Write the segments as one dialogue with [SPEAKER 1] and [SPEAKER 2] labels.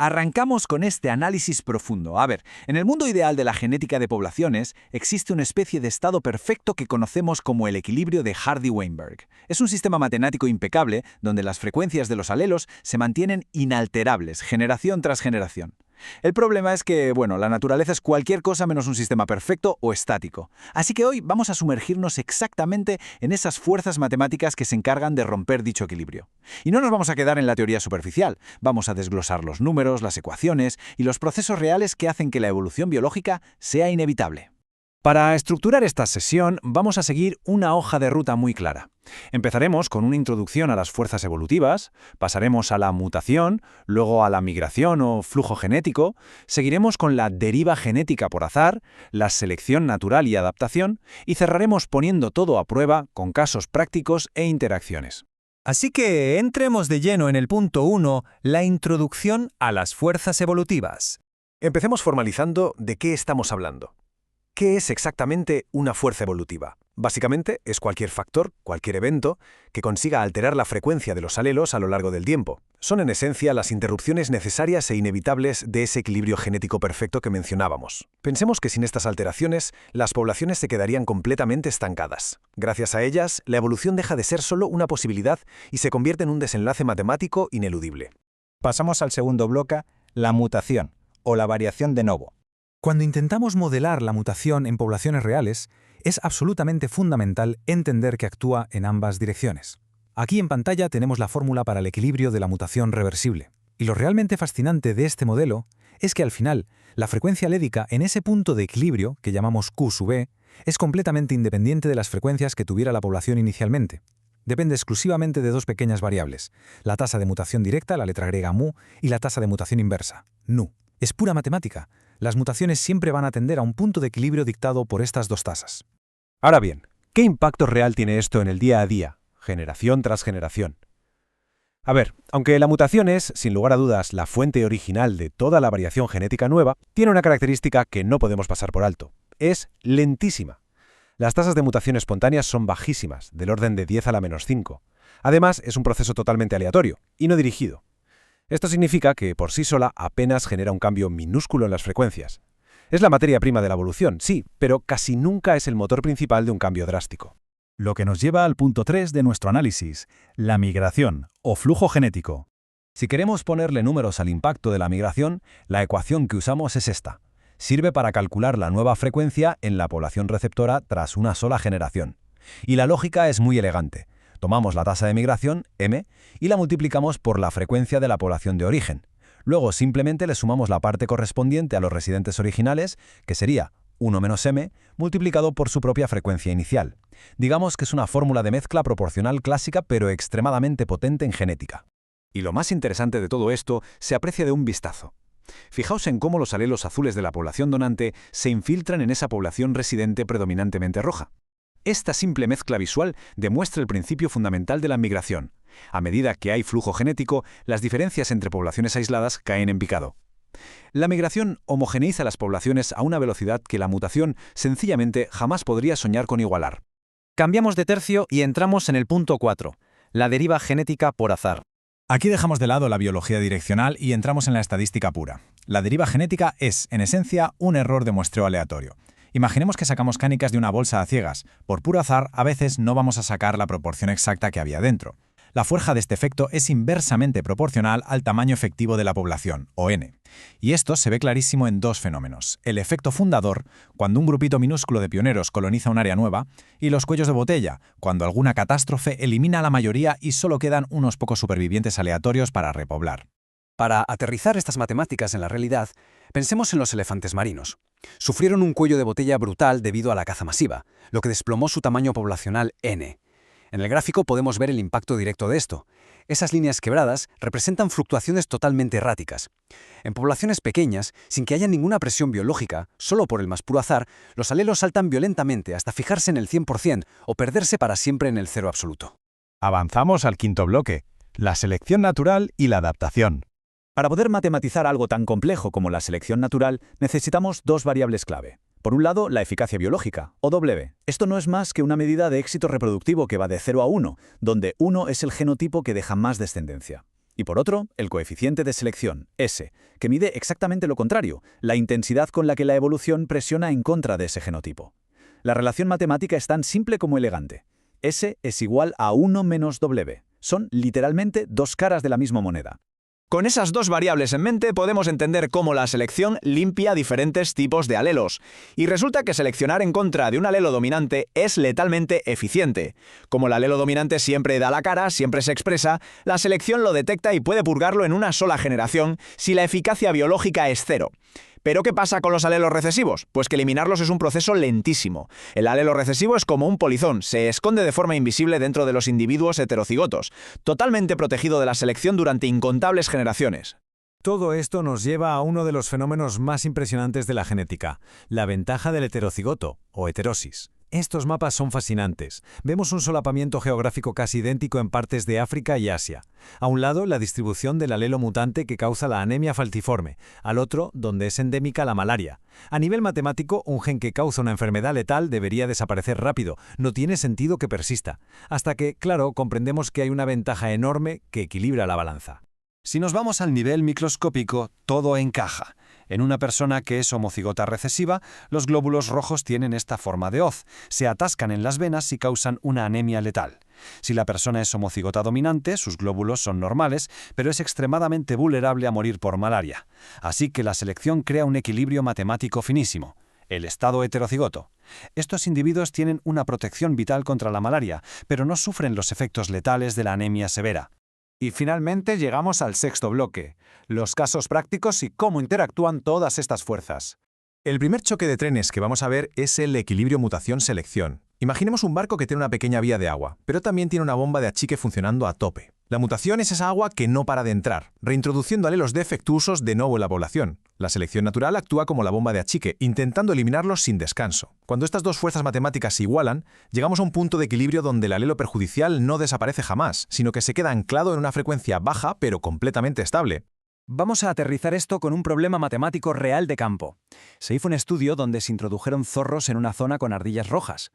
[SPEAKER 1] Arrancamos con este análisis profundo. A ver, en el mundo ideal de la genética de poblaciones, existe una especie de estado perfecto que conocemos como el equilibrio de Hardy-Weinberg. Es un sistema matemático impecable donde las frecuencias de los alelos se mantienen inalterables, generación tras generación. El problema es que, la naturaleza es cualquier cosa menos un sistema perfecto o estático. Así que hoy vamos a sumergirnos exactamente en esas fuerzas matemáticas que se encargan de romper dicho equilibrio. Y no nos vamos a quedar en la teoría superficial, vamos a desglosar los números, las ecuaciones y los procesos reales que hacen que la evolución biológica sea inevitable. Para estructurar esta sesión, vamos a seguir una hoja de ruta muy clara. Empezaremos con una introducción a las fuerzas evolutivas, pasaremos a la mutación, luego a la migración o flujo genético, seguiremos con la deriva genética por azar, la selección natural y adaptación, y cerraremos poniendo todo a prueba con casos prácticos e interacciones.
[SPEAKER 2] Así que entremos de lleno en el punto 1, la introducción a las fuerzas evolutivas.
[SPEAKER 3] Empecemos formalizando de qué estamos hablando. ¿Qué es exactamente una fuerza evolutiva? Básicamente, es cualquier factor, cualquier evento, que consiga alterar la frecuencia de los alelos a lo largo del tiempo. Son en esencia las interrupciones necesarias e inevitables de ese equilibrio genético perfecto que mencionábamos. Pensemos que sin estas alteraciones, las poblaciones se quedarían completamente estancadas. Gracias a ellas, la evolución deja de ser solo una posibilidad y se convierte en un desenlace matemático ineludible.
[SPEAKER 4] Pasamos al segundo bloque, la mutación, o la variación de novo.
[SPEAKER 2] Cuando intentamos modelar la mutación en poblaciones reales, es absolutamente fundamental entender que actúa en ambas direcciones. Aquí en pantalla tenemos la fórmula para el equilibrio de la mutación reversible. Y lo realmente fascinante de este modelo es que al final, la frecuencia alédica en ese punto de equilibrio, que llamamos Q sub e, es completamente independiente de las frecuencias que tuviera la población inicialmente. Depende exclusivamente de dos pequeñas variables, la tasa de mutación directa, la letra griega mu, y la tasa de mutación inversa, nu. Es pura matemática. Las mutaciones siempre van a tender a un punto de equilibrio dictado por estas dos tasas.
[SPEAKER 3] Ahora bien, ¿qué impacto real tiene esto en el día a día, generación tras generación? A ver, aunque la mutación es, sin lugar a dudas, la fuente original de toda la variación genética nueva, tiene una característica que no podemos pasar por alto. Es lentísima. Las tasas de mutación espontáneas son bajísimas, del orden de 10 a la menos 5. Además, es un proceso totalmente aleatorio y no dirigido. Esto significa que, por sí sola, apenas genera un cambio minúsculo en las frecuencias. Es la materia prima de la evolución, sí, pero casi nunca es el motor principal de un cambio drástico.
[SPEAKER 5] Lo que nos lleva al punto 3 de nuestro análisis, la migración, o flujo genético.
[SPEAKER 6] Si queremos ponerle números al impacto de la migración, la ecuación que usamos es esta. Sirve para calcular la nueva frecuencia en la población receptora tras una sola generación. Y la lógica es muy elegante. Tomamos la tasa de migración, m, y la multiplicamos por la frecuencia de la población de origen. Luego simplemente le sumamos la parte correspondiente a los residentes originales, que sería 1 menos m, multiplicado por su propia frecuencia inicial. Digamos que es una fórmula de mezcla proporcional clásica pero extremadamente potente en genética.
[SPEAKER 1] Y lo más interesante de todo esto se aprecia de un vistazo. Fijaos en cómo los alelos azules de la población donante se infiltran en esa población residente predominantemente roja. Esta simple mezcla visual demuestra el principio fundamental de la migración. A medida que hay flujo genético, las diferencias entre poblaciones aisladas caen en picado. La migración homogeneiza las poblaciones a una velocidad que la mutación sencillamente jamás podría soñar con igualar.
[SPEAKER 2] Cambiamos de tercio y entramos en el punto 4, la deriva genética por azar.
[SPEAKER 5] Aquí dejamos de lado la biología direccional y entramos en la estadística pura. La deriva genética es, en esencia, un error de muestreo aleatorio. Imaginemos que sacamos canicas de una bolsa a ciegas. Por puro azar, a veces no vamos a sacar la proporción exacta que había dentro. La fuerza de este efecto es inversamente proporcional al tamaño efectivo de la población, o n. Y esto se ve clarísimo en dos fenómenos. El efecto fundador, cuando un grupito minúsculo de pioneros coloniza un área nueva, y los cuellos de botella, cuando alguna catástrofe elimina a la mayoría y solo quedan unos pocos supervivientes aleatorios para repoblar.
[SPEAKER 7] Para aterrizar estas matemáticas en la realidad, pensemos en los elefantes marinos. Sufrieron un cuello de botella brutal debido a la caza masiva, lo que desplomó su tamaño poblacional n. En el gráfico podemos ver el impacto directo de esto. Esas líneas quebradas representan fluctuaciones totalmente erráticas. En poblaciones pequeñas, sin que haya ninguna presión biológica, solo por el más puro azar, los alelos saltan violentamente hasta fijarse en el 100% o perderse para siempre en el cero absoluto.
[SPEAKER 5] Avanzamos al quinto bloque, la selección natural y la adaptación.
[SPEAKER 1] Para poder matematizar algo tan complejo como la selección natural, necesitamos dos variables clave. Por un lado, la eficacia biológica, o W. Esto no es más que una medida de éxito reproductivo que va de 0 a 1, donde 1 es el genotipo que deja más descendencia. Y por otro, el coeficiente de selección, S, que mide exactamente lo contrario, la intensidad con la que la evolución presiona en contra de ese genotipo. La relación matemática es tan simple como elegante. S es igual a 1 menos W. Son literalmente dos caras de la misma moneda.
[SPEAKER 8] Con esas dos variables en mente podemos entender cómo la selección limpia diferentes tipos de alelos. Y resulta que seleccionar en contra de un alelo dominante es letalmente eficiente. Como el alelo dominante siempre da la cara, siempre se expresa, la selección lo detecta y puede purgarlo en una sola generación si la eficacia biológica es cero. ¿Pero qué pasa con los alelos recesivos? Pues que eliminarlos es un proceso lentísimo. El alelo recesivo es como un polizón, se esconde de forma invisible dentro de los individuos heterocigotos, totalmente protegido de la selección durante incontables generaciones.
[SPEAKER 2] Todo esto nos lleva a uno de los fenómenos más impresionantes de la genética, la ventaja del heterocigoto, o heterosis. Estos mapas son fascinantes. Vemos un solapamiento geográfico casi idéntico en partes de África y Asia. A un lado, la distribución del alelo mutante que causa la anemia falciforme. Al otro, donde es endémica la malaria. A nivel matemático, un gen que causa una enfermedad letal debería desaparecer rápido. No tiene sentido que persista. Hasta que, claro, comprendemos que hay una ventaja enorme que equilibra la balanza.
[SPEAKER 3] Si nos vamos al nivel microscópico, todo encaja. En una persona que es homocigota recesiva, los glóbulos rojos tienen esta forma de hoz, se atascan en las venas y causan una anemia letal. Si la persona es homocigota dominante, sus glóbulos son normales, pero es extremadamente vulnerable a morir por malaria. Así que la selección crea un equilibrio matemático finísimo. El estado heterocigoto. Estos individuos tienen una protección vital contra la malaria, pero no sufren los efectos letales de la anemia severa.
[SPEAKER 5] Y finalmente llegamos al sexto bloque, los casos prácticos y cómo interactúan todas estas fuerzas. El primer choque de trenes que vamos a ver es el equilibrio mutación-selección. Imaginemos un barco que tiene una pequeña vía de agua, pero también tiene una bomba de achique funcionando a tope. La mutación es esa agua que no para de entrar, reintroduciendo alelos defectuosos de nuevo en la población. La selección natural actúa como la bomba de achique, intentando eliminarlos sin descanso. Cuando estas dos fuerzas matemáticas se igualan, llegamos a un punto de equilibrio donde el alelo perjudicial no desaparece jamás, sino que se queda anclado en una frecuencia baja pero completamente estable.
[SPEAKER 7] Vamos a aterrizar esto con un problema matemático real de campo. Se hizo un estudio donde se introdujeron zorros en una zona con ardillas rojas.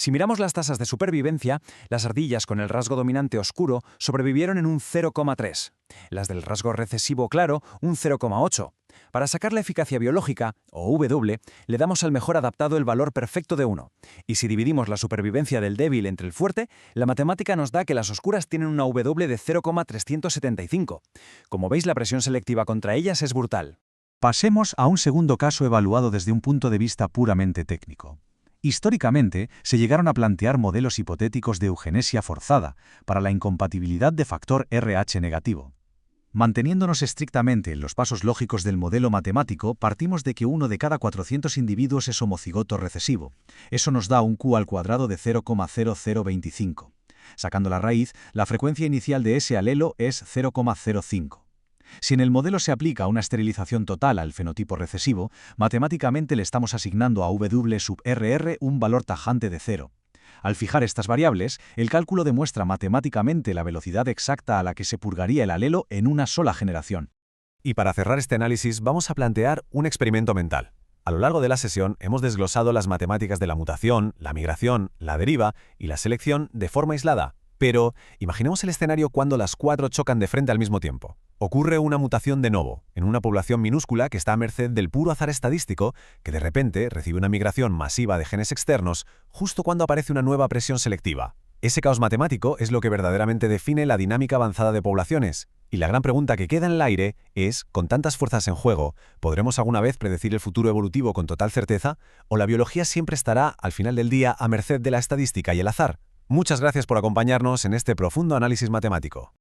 [SPEAKER 7] Si miramos las tasas de supervivencia, las ardillas con el rasgo dominante oscuro sobrevivieron en un 0,3. Las del rasgo recesivo claro, un 0,8. Para sacar la eficacia biológica, o W, le damos al mejor adaptado el valor perfecto de 1. Y si dividimos la supervivencia del débil entre el fuerte, la matemática nos da que las oscuras tienen una W de 0,375. Como veis, la presión selectiva contra ellas es brutal.
[SPEAKER 6] Pasemos a un segundo caso evaluado desde un punto de vista puramente técnico. Históricamente, se llegaron a plantear modelos hipotéticos de eugenesia forzada para la incompatibilidad de factor RH negativo. Manteniéndonos estrictamente en los pasos lógicos del modelo matemático, partimos de que 1 de cada 400 individuos es homocigoto recesivo. Eso nos da un Q al cuadrado de 0,0025. Sacando la raíz, la frecuencia inicial de ese alelo es 0,05. Si en el modelo se aplica una esterilización total al fenotipo recesivo, matemáticamente le estamos asignando a W sub RR un valor tajante de 0. Al fijar estas variables, el cálculo demuestra matemáticamente la velocidad exacta a la que se purgaría el alelo en una sola generación.
[SPEAKER 3] Y para cerrar este análisis, vamos a plantear un experimento mental. A lo largo de la sesión hemos desglosado las matemáticas de la mutación, la migración, la deriva y la selección de forma aislada. Pero imaginemos el escenario cuando las cuatro chocan de frente al mismo tiempo. Ocurre una mutación de novo, en una población minúscula que está a merced del puro azar estadístico, que de repente recibe una migración masiva de genes externos justo cuando aparece una nueva presión selectiva. Ese caos matemático es lo que verdaderamente define la dinámica avanzada de poblaciones. Y la gran pregunta que queda en el aire es, con tantas fuerzas en juego, ¿podremos alguna vez predecir el futuro evolutivo con total certeza? ¿O la biología siempre estará, al final del día, a merced de la estadística y el azar? Muchas gracias por acompañarnos en este profundo análisis matemático.